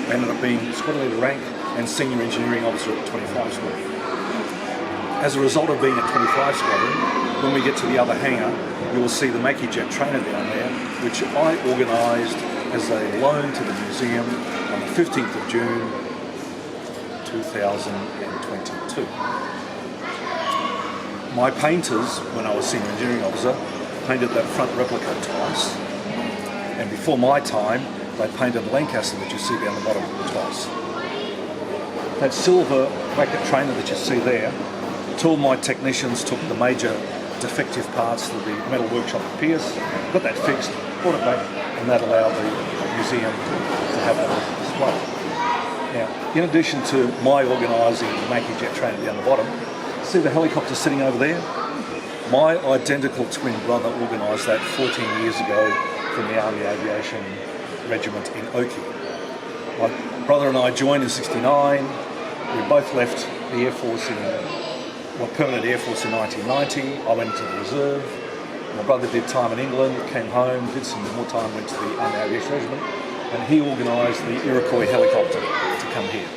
I ended up being squad leader rank and senior engineering officer at 25 Squadron. As a result of being at 25 Squadron, when we get to the other hangar, you will see the Mackie jet trainer down there, which I organised as a loan to the museum on the 15th of June 2022. My painters, when I was senior engineering officer, painted that front replica twice, and before my time they painted Lancaster that you see down the bottom twice. That silver bracket trainer that you see there, two of my technicians took the major defective parts to the metal workshop at Pierce, got that fixed, brought it back, and that allowed the museum to have that display. Now, in addition to my organising the Mackie jet trainer down the bottom, see the helicopter sitting over there? My identical twin brother organised that 14 years ago from the Army Aviation Regiment in Oakey. My brother and I joined in '69. We both left the Air Force permanent Air Force in 1990. I went into the reserve. My brother did time in England, came home, did some more time, went to the Army Aviation Regiment, and he organised the Iroquois helicopter to come here.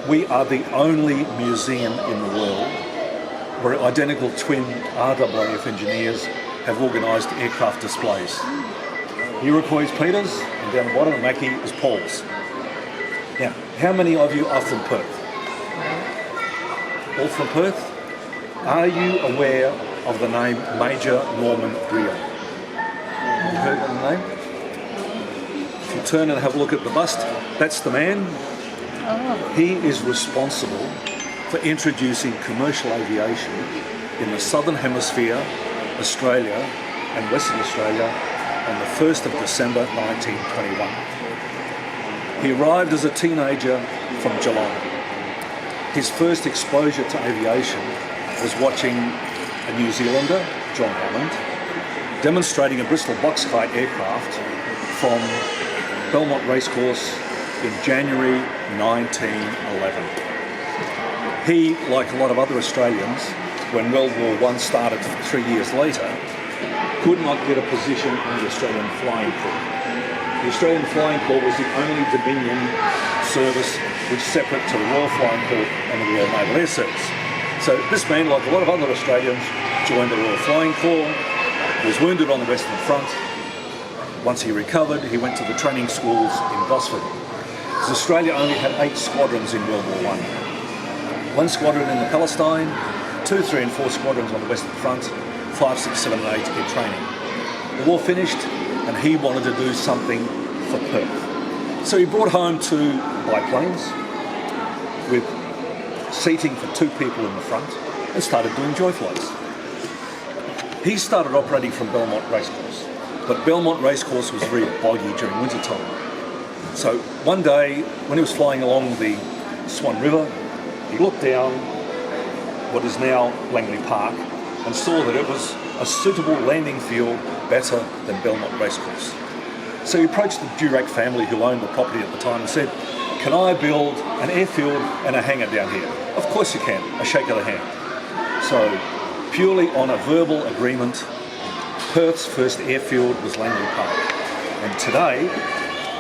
We are the only museum in the world where identical twin RAAF engineers have organised aircraft displays. Iroquois is Peter's, and down the bottom of Mackie is Paul's. Now, how many of you are from Perth? All from Perth? Are you aware of the name Major Norman Greer? Have you heard of the name? If you turn and have a look at the bust, that's the man. He is responsible for introducing commercial aviation in the Southern Hemisphere, Australia and Western Australia on the 1st of December 1921. He arrived as a teenager from Geelong. His first exposure to aviation was watching a New Zealander, John Hammond, demonstrating a Bristol box kite aircraft from Belmont Racecourse in January 1911. He, like a lot of other Australians, when World War I started 3 years later, could not get a position in the Australian Flying Corps. The Australian Flying Corps was the only Dominion service which is separate to the Royal Flying Corps and the Royal Naval Air Service. So this man, like a lot of other Australians, joined the Royal Flying Corps, was wounded on the Western Front. Once he recovered, he went to the training schools in Gosford. Because Australia only had 8 squadrons in World War I. 1 squadron in the Palestine, 2, 3 and 4 squadrons on the Western Front, 5, 6, 7 and 8 in training. The war finished and he wanted to do something for Perth. So he brought home 2 biplanes with seating for 2 people in the front and started doing joy flights. He started operating from Belmont Racecourse, but Belmont Racecourse was very boggy during winter time. So one day when he was flying along the Swan River, he looked down what is now Langley Park and saw that it was a suitable landing field better than Belmont Racecourse. So he approached the Durack family who owned the property at the time and said, "Can I build an airfield and a hangar down here?" "Of course you can," a shake of the hand. So purely on a verbal agreement, Perth's first airfield was Langley Park. And today,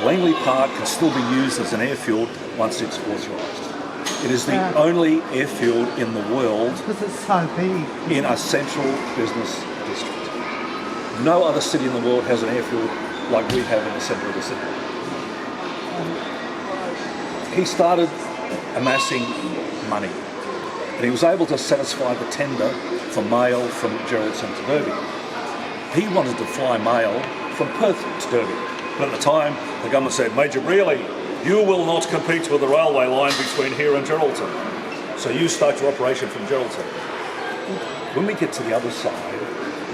Langley Park can still be used as an airfield once it's authorised. It is the only airfield in the world because it's so big in a central business district. No other city in the world has an airfield like we have in the centre of the city. He started amassing money and he was able to satisfy the tender for mail from Geraldton to Derby. He wanted to fly mail from Perth to Derby, but at the time the government said, "Major Brearley, you will not compete with the railway line between here and Geraldton, so you start your operation from Geraldton." When we get to the other side,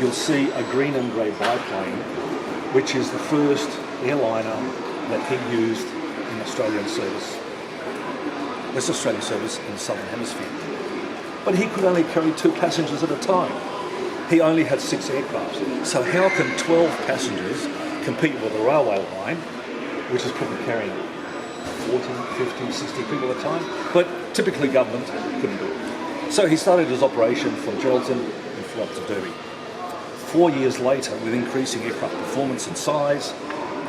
you'll see a green and grey biplane, which is the first airliner that he used in Australian service, West Australian service in the Southern Hemisphere. But he could only carry 2 passengers at a time. He only had 6 aircraft. So how can 12 passengers compete with a railway line, which is probably carrying 40, 50, 60 people at a time? But typically government couldn't do it. So he started his operation from Geraldton and flew up to Derby. 4 years later, with increasing aircraft performance and size,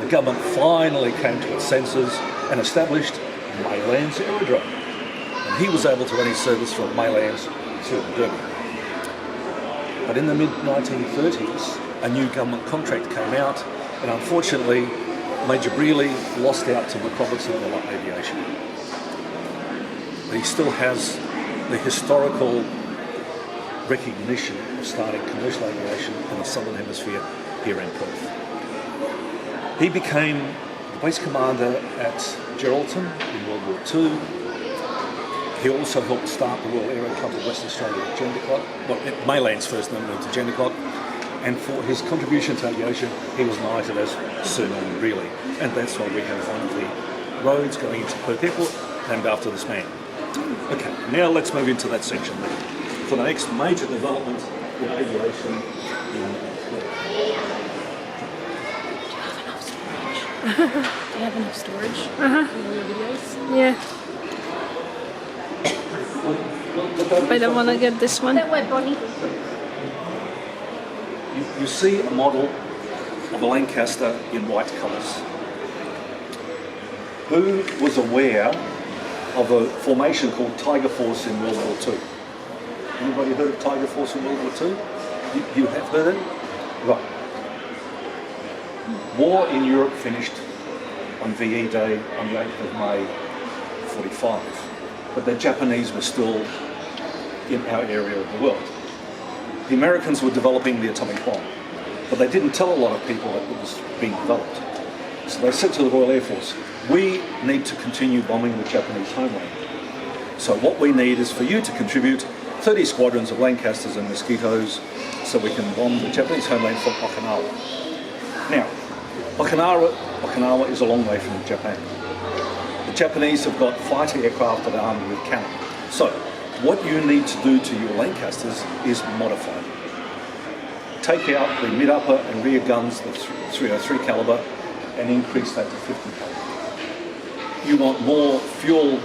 the government finally came to its senses and established Maylands Aerodrome. And he was able to run his service from Maylands to Derby. But in the mid-1930s, a new government contract came out, and unfortunately, Major Brealey lost out to McRobertson or Aviation. But he still has the historical recognition of starting commercial aviation in the Southern Hemisphere here in Perth. He became the base commander at Geraldton in World War II. He also helped start the Royal Aero Club of Western Australia at Jendicott, well, at Maylands first, then went to Jendicott. And for his contribution to aviation, he was knighted as Sir Norman Brealey. And that's why we have one of the roads going into Perth Airport named after this man. Okay, now let's move into that section for the next major development in aviation in Do you have enough storage for your videos? Yeah. I don't want to get this one. That way, Bonnie. You see a model of a Lancaster in white colours. Who was aware of a formation called Tiger Force in World War II? Anybody heard of Tiger Force in World War II? You have heard it? Right. War in Europe finished on VE Day on the 8th of May 45, but the Japanese were still in our area of the world. The Americans were developing the atomic bomb, but they didn't tell a lot of people that it was being developed. So they said to the Royal Air Force, we need to continue bombing the Japanese homeland. So what we need is for you to contribute 30 squadrons of Lancasters and Mosquitoes so we can bomb the Japanese homeland from Okinawa. Now, Okinawa is a long way from Japan. The Japanese have got fighter aircraft that are armed with cannon. So, what you need to do to your Lancasters is modify them. Take out the mid-upper and rear guns, the 303 caliber, and increase that to 50 caliber. You want more fuel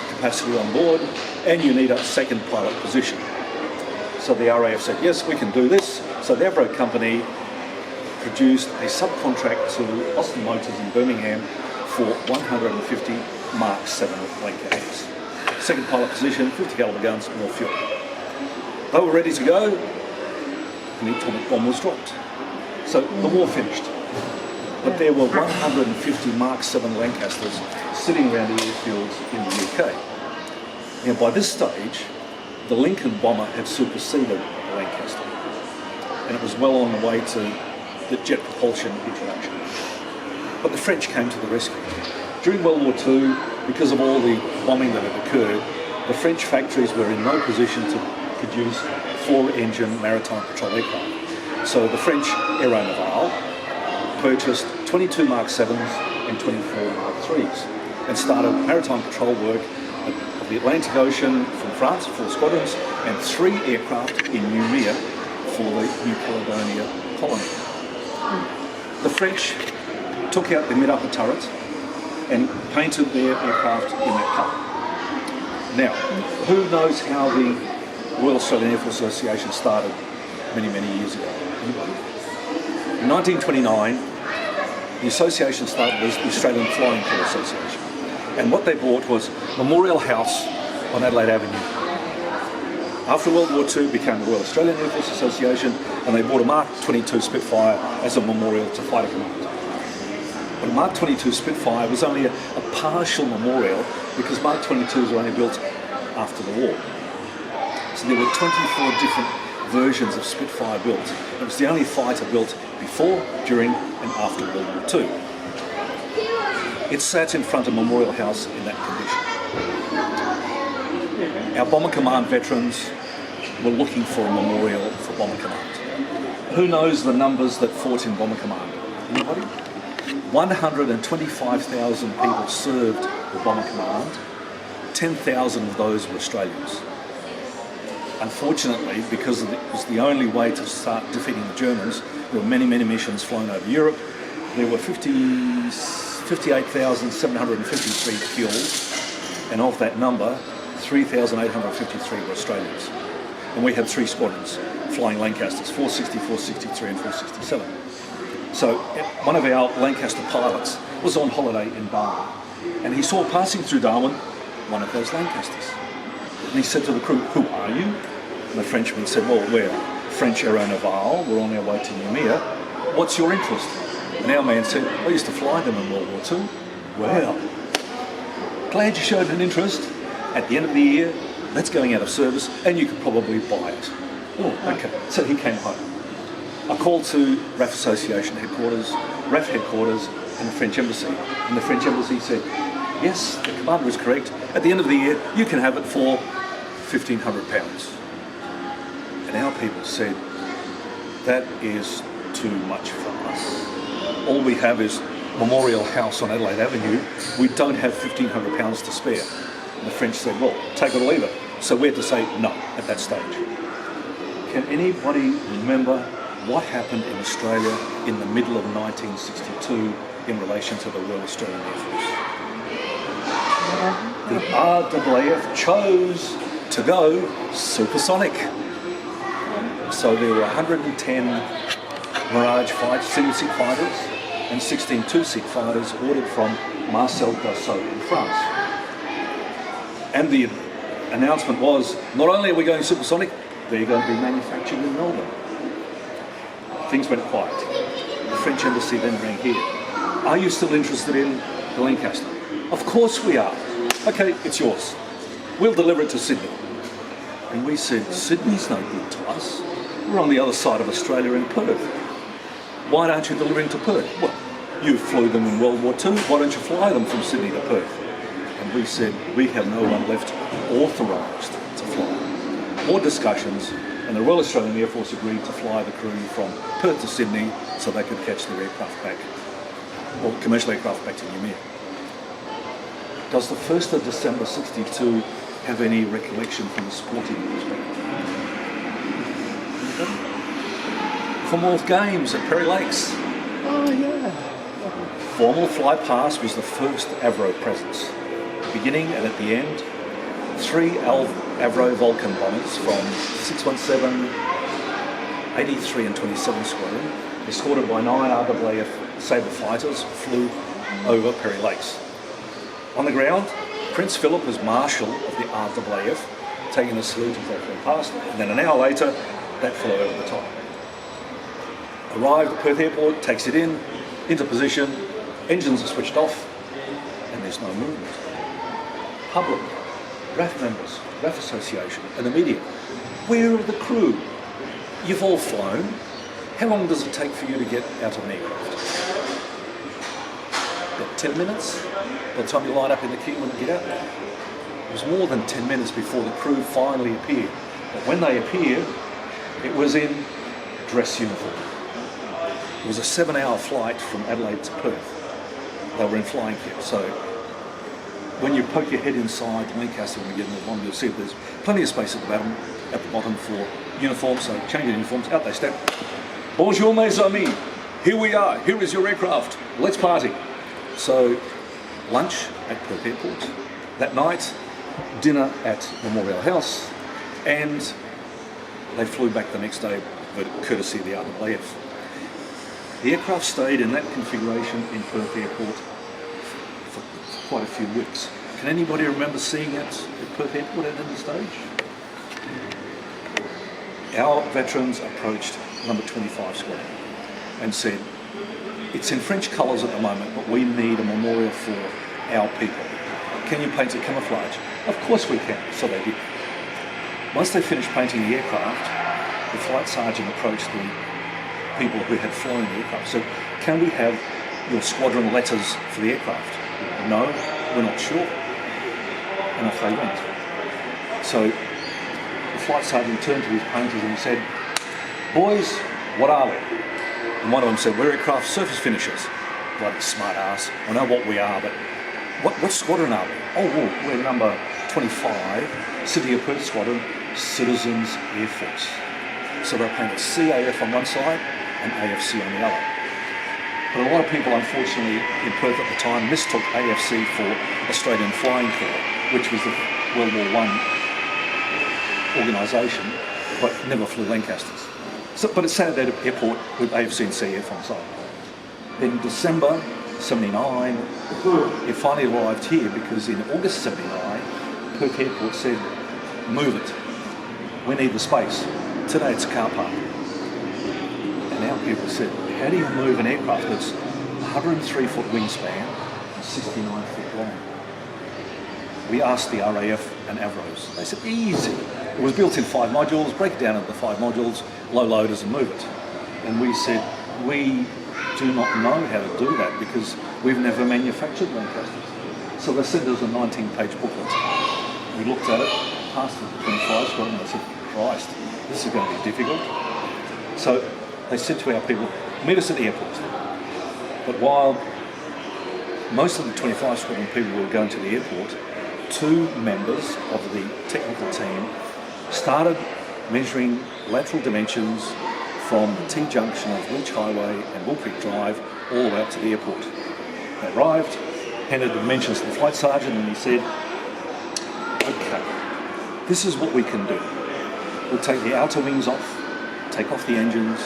capacity on board, and you need a second pilot position. So the RAF said, yes, we can do this. So the Avro company produced a subcontract to Austin Motors in Birmingham for 150 Mark 7 Lancasters. Second pilot position, 50 caliber guns, more fuel. They were ready to go, and the atomic bomb was dropped. So the war finished. But there were 150 Mark 7 Lancasters sitting around the airfields in the UK. Now by this stage, the Lincoln bomber had superseded the Lancaster, and it was well on the way to the jet propulsion introduction. But the French came to the rescue. During World War II, because of all the bombing that had occurred, the French factories were in no position to produce 4-engine maritime patrol aircraft. So the French Aéronaval purchased 22 Mark 7s and 24 Mark 3s and started maritime patrol work of the Atlantic Ocean from France, 4 squadrons, and 3 aircraft in Noumea for the New Caledonia colony. The French took out the mid-upper turret and painted their aircraft in that colour. Now, who knows how the Royal Australian Air Force Association started many, many years ago? In 1929, the association started as the Australian Flying Corps Association. And what they bought was Memorial House on Adelaide Avenue. After World War II, it became the Royal Australian Air Force Association, and they bought a Mark 22 Spitfire as a memorial to Fighter Command. But a Mark 22 Spitfire was only a partial memorial because Mark 22s were only built after the war. So there were 24 different versions of Spitfire built. It was the only fighter built before, during, and after World War II. It sat in front of Memorial House in that condition. Our Bomber Command veterans were looking for a memorial for Bomber Command. Who knows the numbers that fought in Bomber Command? Anybody? 125,000 people served the Bomber Command. 10,000 of those were Australians. Unfortunately, because it was the only way to start defeating the Germans, there were many, many missions flown over Europe. There were 58,753 killed, and of that number, 3,853 were Australians. And we had 3 squadrons flying Lancasters, 460, 463 and 467. So one of our Lancaster pilots was on holiday in Bali, And he saw passing through Darwin one of those Lancasters. And he said to the crew, "Who are you?" And the Frenchman said, "Well, we're French Aeronaval. We're on our way to Noumea. What's your interest?" And our man said, "I used to fly them in World War II." "Well, glad you showed an interest. At the end of the year, that's going out of service and you could probably buy it." Oh, okay. So he came home. I called to RAF Association headquarters, RAF headquarters and the French Embassy. And the French Embassy said, "Yes, the commander is correct. At the end of the year, you can have it for £1,500. And our people said, "That is too much for us. All we have is Memorial House on Adelaide Avenue. We don't have £1,500 to spare." And the French said, "Well, take it or leave it." So we had to say no at that stage. Can anybody remember what happened in Australia in the middle of 1962 in relation to the Royal Australian Air Force? The RAAF chose to go supersonic. So there were 110 Mirage single-seat fighters and 16 two-seat fighters ordered from Marcel Dassault in France. And the announcement was, not only are we going supersonic, they're going to be manufactured in Melbourne. Things went quiet. The French Embassy then rang here. "Are you still interested in the Lancaster?" "Of course we are." "Okay, it's yours. We'll deliver it to Sydney." And we said, "Sydney's no good to us. We're on the other side of Australia in Perth. Why aren't you delivering to Perth?" "Well, you flew them in World War II. Why don't you fly them from Sydney to Perth?" And we said, "We have no one left authorised to fly." More discussions, and the Royal Australian Air Force agreed to fly the crew from Perth to Sydney so they could catch their aircraft back, or commercial aircraft back to Noumea. Does the 1st of December 62 have any recollection from the sporting perspective? Commonwealth Games at Perry Lakes. Oh, yeah. Formal fly past was the first Avro presence. Beginning and at the end, 3 Avro Vulcan bombers from 617, 83 and 27 Squadron, escorted by 9 RAAF Sabre fighters, flew over Perry Lakes. On the ground, Prince Philip was Marshal of the RAAF, taking a salute as they flew past, and then an hour later, that flew over the top. Arrived at Perth Airport, takes it into position, engines are switched off, and there's no movement. Public, RAF members, RAF Association, and the media. Where are the crew? You've all flown. How long does it take for you to get out of an aircraft? About 10 minutes? By the time you line up in the queue and get out there. It was more than 10 minutes before the crew finally appeared. But when they appeared, it was in dress uniform. It was a 7-hour flight from Adelaide to Perth. They were in flying kit, so when you poke your head inside the Lancaster when we get in the bomb, you'll see there's plenty of space at the bottom for uniforms, so change your uniforms, out they step. "Bonjour mes amis, here we are, here is your aircraft, let's party." So lunch at Perth Airport, that night dinner at Memorial House, and they flew back the next day, but courtesy of the RAAF. The aircraft stayed in that configuration in Perth Airport for quite a few weeks. Can anybody remember seeing it at Perth Airport at any stage? Our veterans approached number 25 Squadron and said, "It's in French colours at the moment, but we need a memorial for our people. Can you paint it camouflage?" "Of course we can." So they did. Once they finished painting the aircraft, the flight sergeant approached the people who had flown the aircraft, said, "Can we have your squadron letters for the aircraft?" "No, we're not sure." And off they went. So the flight sergeant turned to his painters and he said, "Boys, what are we?" And one of them said, "We're aircraft surface finishers." Bloody smart ass. I know what we are, but what squadron are we? "Oh, well, we're number 25, City of Perth Squadron, Citizens Air Force." So they painted CAF on one side and AFC on the other. But a lot of people, unfortunately, in Perth at the time mistook AFC for Australian Flying Corps, which was the World War I organisation, but never flew Lancasters. So, but it sat at that airport with AFC and CAF on side. In December 79. It finally arrived here because in August 79, Perth Airport said, move it. We need the space. Today it's a car park. And our people said, how do you move an aircraft that's 103-foot wingspan and 69 foot long? We asked the RAF and Avros. They said, easy. It was built in 5 modules, break it down into the 5 modules, low loaders and move it. And we said, we do not know how to do that because we've never manufactured Lancasters. So they sent us a 19-page booklet. We looked at it, passed it to 25 squadron, and they said, Christ, this is going to be difficult. So they said to our people, meet us at the airport. But while most of the 25 squadron people were going to the airport, 2 members of the technical team started measuring lateral dimensions from the T-junction of Leach Highway and BullCreek Drive all the way up to the airport. They arrived, handed the dimensions to the flight sergeant, and he said, okay, this is what we can do. We'll take the outer wings off, take off the engines,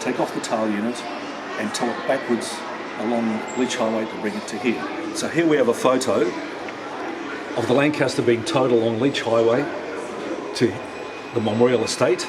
take off the tail unit, and tow it backwards along Leach Highway to bring it to here. So here we have a photo of the Lancaster being towed along Leach Highway to the Memorial Estate.